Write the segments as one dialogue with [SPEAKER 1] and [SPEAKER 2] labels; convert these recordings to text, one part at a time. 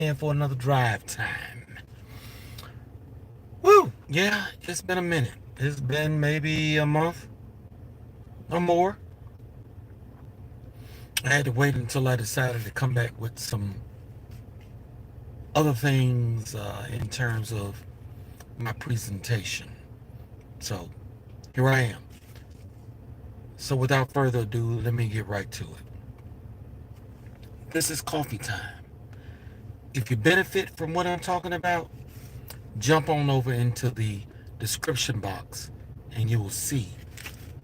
[SPEAKER 1] in for another drive time. Woo! Yeah, it's been a minute. It's been maybe a month or more. I had to wait until I decided to come back with some other things in terms of my presentation. So here I am. So without further ado, let me get right to it. This is coffee time. If you benefit from what I'm talking about, jump on over into the description box and you will see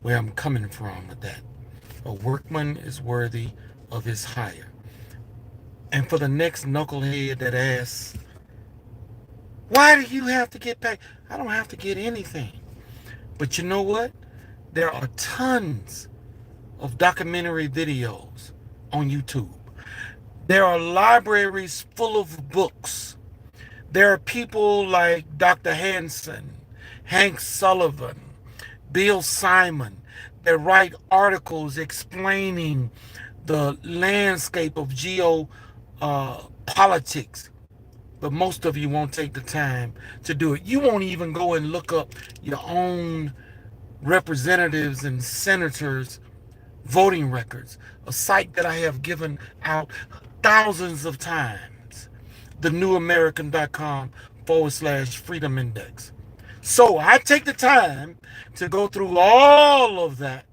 [SPEAKER 1] where I'm coming from with that. A workman is worthy of his hire. And for the next knucklehead that asks, why do you have to get paid? I don't have to get anything. But you know what? There are tons of documentary videos on YouTube. There are libraries full of books. There are people like Dr. Hanson, Hank Sullivan, Bill Simon that write articles explaining the landscape of geopolitics. But most of you won't take the time to do it. You won't even go and look up your own representatives and senators' voting records, a site that I have given out thousands of times, thenewamerican.com/freedom index. So I take the time to go through all of that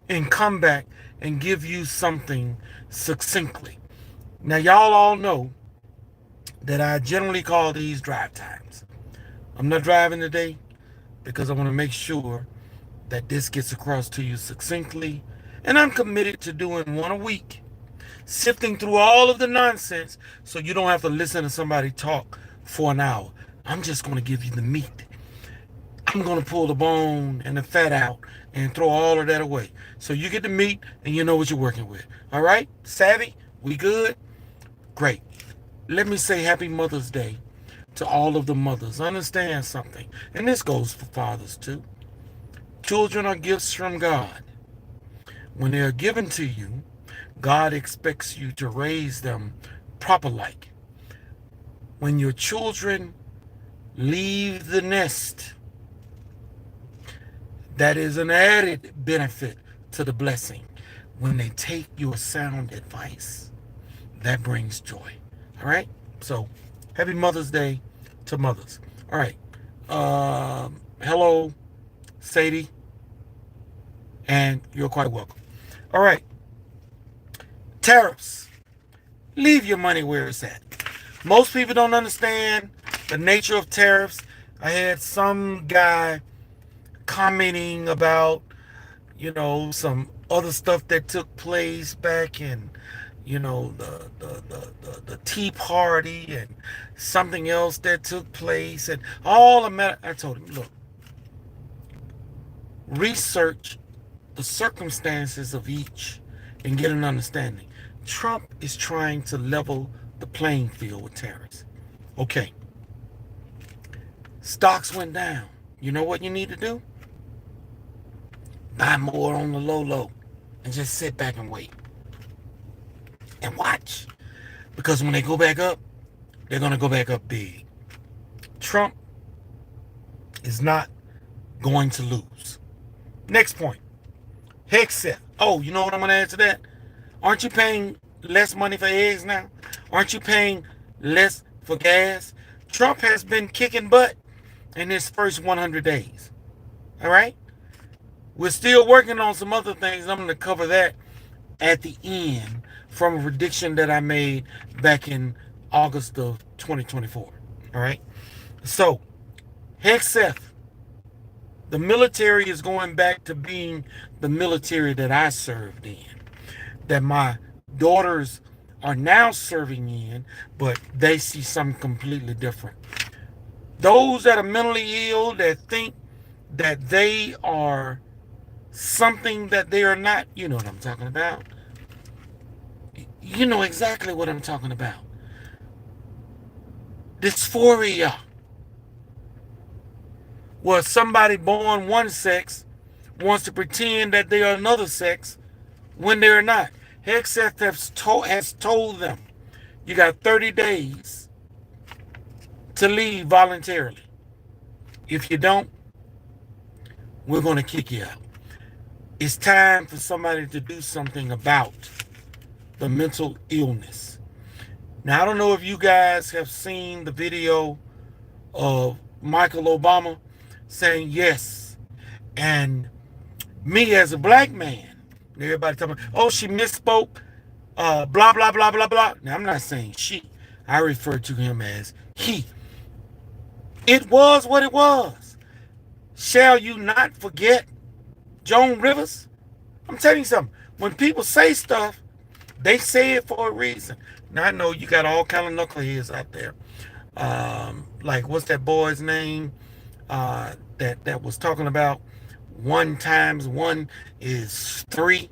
[SPEAKER 1] and come back and give you something succinctly. Now, y'all all know that I generally call these drive times. I'm not driving today because I want to make sure that this gets across to you succinctly. And I'm committed to doing one a week, sifting through all of the nonsense so you don't have to listen to somebody talk for an hour. I'm just going to give you the meat. I'm going to pull the bone and the fat out and throw all of that away. So you get the meat and you know what you're working with. All right? Savvy? We good? Great. Let me say happy Mother's Day to all of the mothers. Understand something. And this goes for fathers too. Children are gifts from God. When they are given to you, God expects you to raise them proper like. When your children leave the nest, that is an added benefit to the blessing. When they take your sound advice, that brings joy. All right? So, happy Mother's Day to mothers. All right. Hello, Sadie. And you're quite welcome. All right. Tariffs. Leave your money where it's at. Most people don't understand the nature of tariffs. I had some guy commenting about, some other stuff that took place back in, the Tea Party and something else that took place and all the matter. I told him, look, research the circumstances of each and get an understanding. Trump is trying to level the playing field with tariffs. Okay. Stocks went down. You know what you need to do? Buy more on the low and just sit back and wait. And watch. Because when they go back up, they're going to go back up big. Trump is not going to lose. Next point. Hegseth. Oh, you know what I'm going to add to that? Aren't you paying less money for eggs now? Aren't you paying less for gas? Trump has been kicking butt in his first 100 days. All right? We're still working on some other things. I'm going to cover that at the end from a prediction that I made back in August of 2024. All right? So, Hegseth. The military is going back to being the military that I served in, that my daughters are now serving in, but they see something completely different. Those that are mentally ill, that think that they are something that they are not, you know what I'm talking about. You know exactly what I'm talking about. Dysphoria. Where somebody born one sex wants to pretend that they are another sex when they're not. Hegseth has told them, You got 30 days to leave voluntarily. If you don't, we're going to kick you out. It's time for somebody to do something about the mental illness. Now, I don't know if you guys have seen the video of Michael Obama saying yes. And me as a black man, everybody talking, oh, she misspoke, blah, blah, blah, blah, blah. Now, I'm not saying she. I refer to him as he. It was what it was. Shall you not forget Joan Rivers? I'm telling you something. When people say stuff, they say it for a reason. Now, I know you got all kind of knuckleheads out there. Like, what's that boy's name that was talking about 1 times 1 is 3?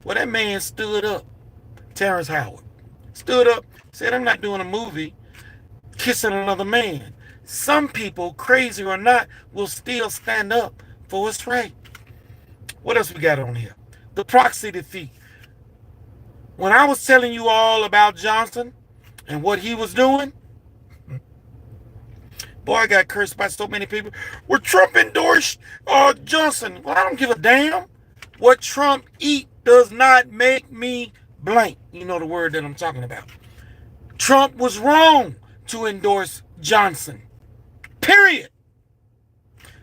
[SPEAKER 1] Well, that man stood up. Terrence Howard stood up, said, I'm not doing a movie kissing another man. Some people, crazy or not, will still stand up for what's right. What else we got on here? The proxy defeat. When I was telling you all about Johnson and what he was doing, boy, I got cursed by so many people. Well, Trump endorsed Johnson. Well, I don't give a damn. What Trump eat does not make me blank. You know the word that I'm talking about. Trump was wrong to endorse Johnson. Period.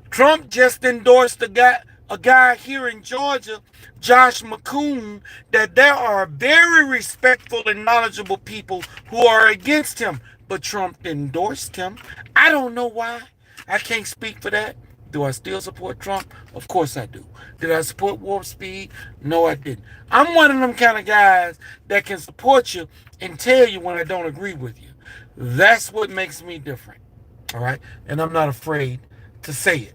[SPEAKER 1] Trump just endorsed a guy here in Georgia, Josh McCoon, that there are very respectful and knowledgeable people who are against him. But Trump endorsed him. I don't know why. I can't speak for that. Do I still support Trump? Of course I do. Did I support Warp Speed? No, I didn't. I'm one of them kind of guys that can support you and tell you when I don't agree with you. That's what makes me different. All right? And I'm not afraid to say it.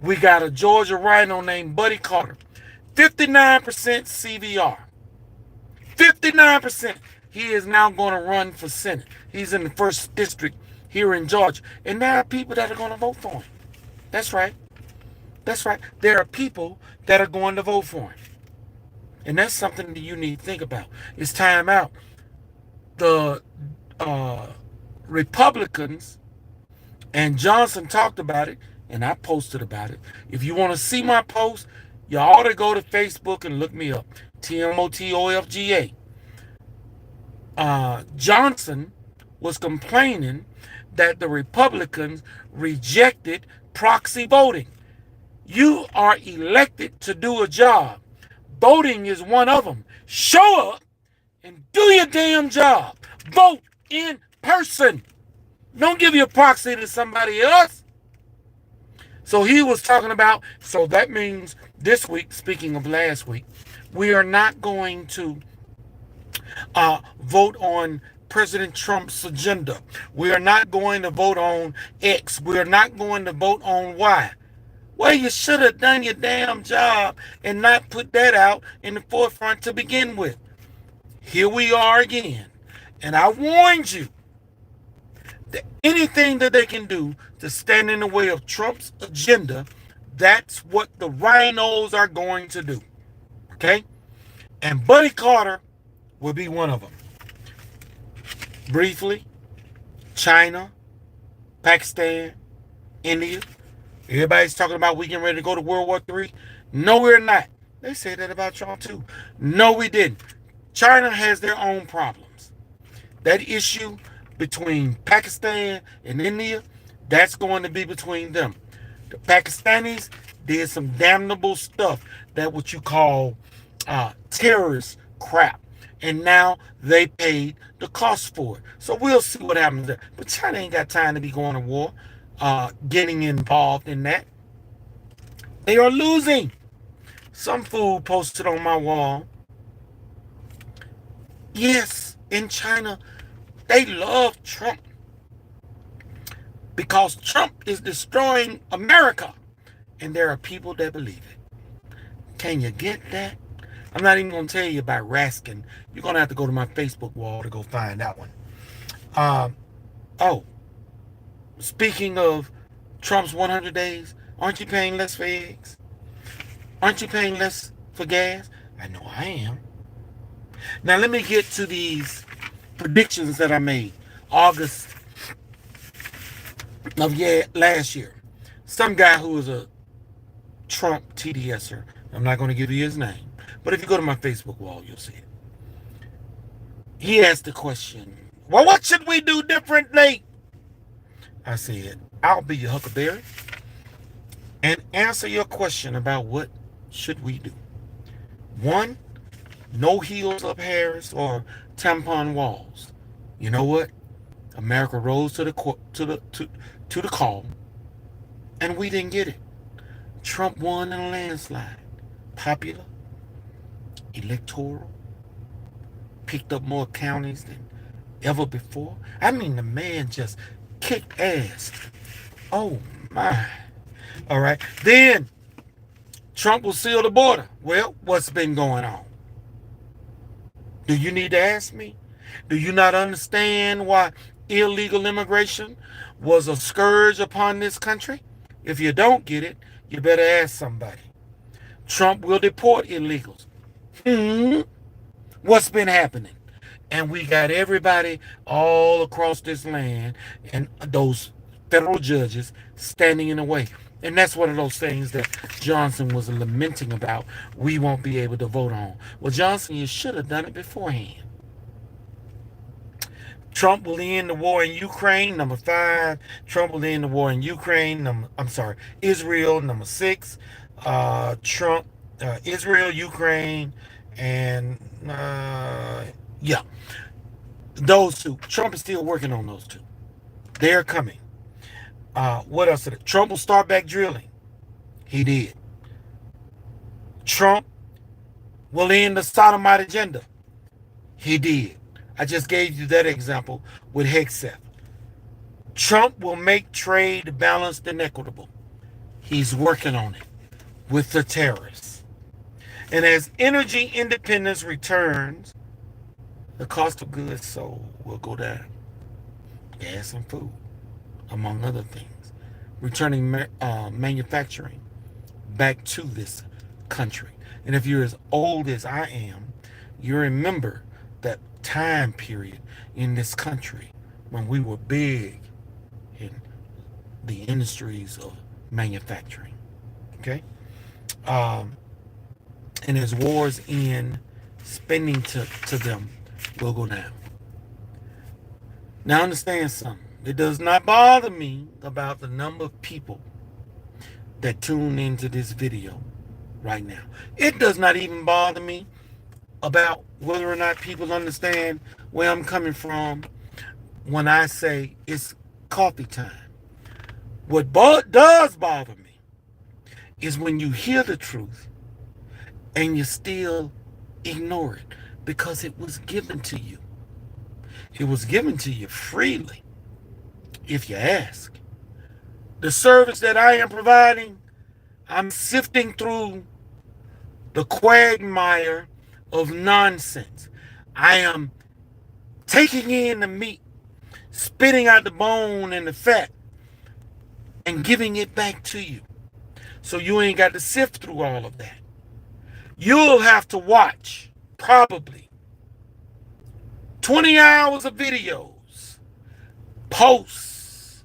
[SPEAKER 1] We got a Georgia rhino named Buddy Carter. 59% CVR. 59%. He is now going to run for Senate. He's in the 1st district here in Georgia. And there are people that are going to vote for him. That's right. That's right. There are people that are going to vote for him. And that's something that you need to think about. It's time out. The Republicans, and Johnson talked about it, and I posted about it. If you want to see my post, you ought to go to Facebook and look me up. TMOTOFGA. Johnson was complaining that the Republicans rejected proxy voting. You are elected to do a job. Voting is one of them. Show up and do your damn job. Vote in person. Don't give your proxy to somebody else. So he was talking about, so that means this week, speaking of last week, we are not going to vote on President Trump's agenda. We are not going to vote on X. We are not going to vote on Y. Well, you should have done your damn job and not put that out in the forefront to begin with. Here we are again. And I warned you that anything that they can do to stand in the way of Trump's agenda, that's what the rhinos are going to do. Okay? And Buddy Carter will be one of them. Briefly, China, Pakistan, India. Everybody's talking about we getting ready to go to World War III. No, we're not. They say that about Trump too. No, we didn't. China has their own problems. That issue between Pakistan and India, that's going to be between them. The Pakistanis did some damnable stuff. That what you call terrorist crap. And now they paid the cost for it. So we'll see what happens there. But China ain't got time to be going to war, getting involved in that. They are losing. Some fool posted on my wall. Yes, in China, they love Trump because Trump is destroying America. And there are people that believe it. Can you get that? I'm not even going to tell you about Raskin. You're going to have to go to my Facebook wall to go find that one. Speaking of Trump's 100 days, aren't you paying less for eggs? Aren't you paying less for gas? I know I am. Now let me get to these predictions that I made August of last year. Some guy who was a Trump TDSer, I'm not going to give you his name, but if you go to my Facebook wall, you'll see it. He asked the question, well, what should we do differently? I said, I'll be your huckleberry and answer your question about what should we do. One, no heels up hairs or tampon walls. You know what? America rose to the call, and we didn't get it. Trump won in a landslide. Popular, electoral, picked up more counties than ever before. I mean, the man just kicked ass. Oh my. All right. Then Trump will seal the border. Well, what's been going on? Do you need to ask me? Do you not understand why illegal immigration was a scourge upon this country? If you don't get it, you better ask somebody. Trump will deport illegals. What's been happening? And we got everybody all across this land and those federal judges standing in the way. And that's one of those things that Johnson was lamenting about. We won't be able to vote on. Well, Johnson, you should have done it beforehand. Trump will end the war in Ukraine, number 5. Trump will end the war in Ukraine, Israel, number 6. Israel, Ukraine, and yeah, those two. Trump is still working on those two. They're coming. What else did it? Trump will start back drilling. He did. Trump will end the sodomite agenda. He did. I just gave you that example with Hegseth. Trump will make trade balanced and equitable. He's working on it with the tariffs. And as energy independence returns, the cost of goods sold will go down. Gas and food, among other things. Returning manufacturing back to this country. And if you're as old as I am, you remember that time period in this country when we were big in the industries of manufacturing. Okay? And as wars end, spending to them will go down. Now understand something. It does not bother me about the number of people that tune into this video right now. It does not even bother me about whether or not people understand where I'm coming from when I say it's coffee time. What does bother me is when you hear the truth and you still ignore it because it was given to you. It was given to you freely, if you ask. The service that I am providing, I'm sifting through the quagmire of nonsense. I am taking in the meat, spitting out the bone and the fat, and giving it back to you. So you ain't got to sift through all of that. You'll have to watch probably 20 hours of videos, posts,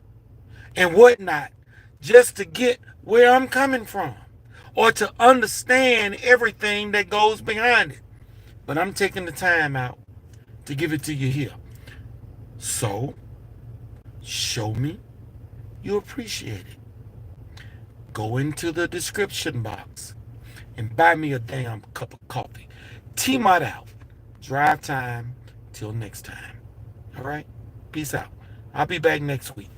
[SPEAKER 1] and whatnot just to get where I'm coming from or to understand everything that goes behind it. But I'm taking the time out to give it to you here. So, show me you appreciate it. Go into the description box and buy me a damn cup of coffee. TMOT out. Drive time. Till next time. All right? Peace out. I'll be back next week.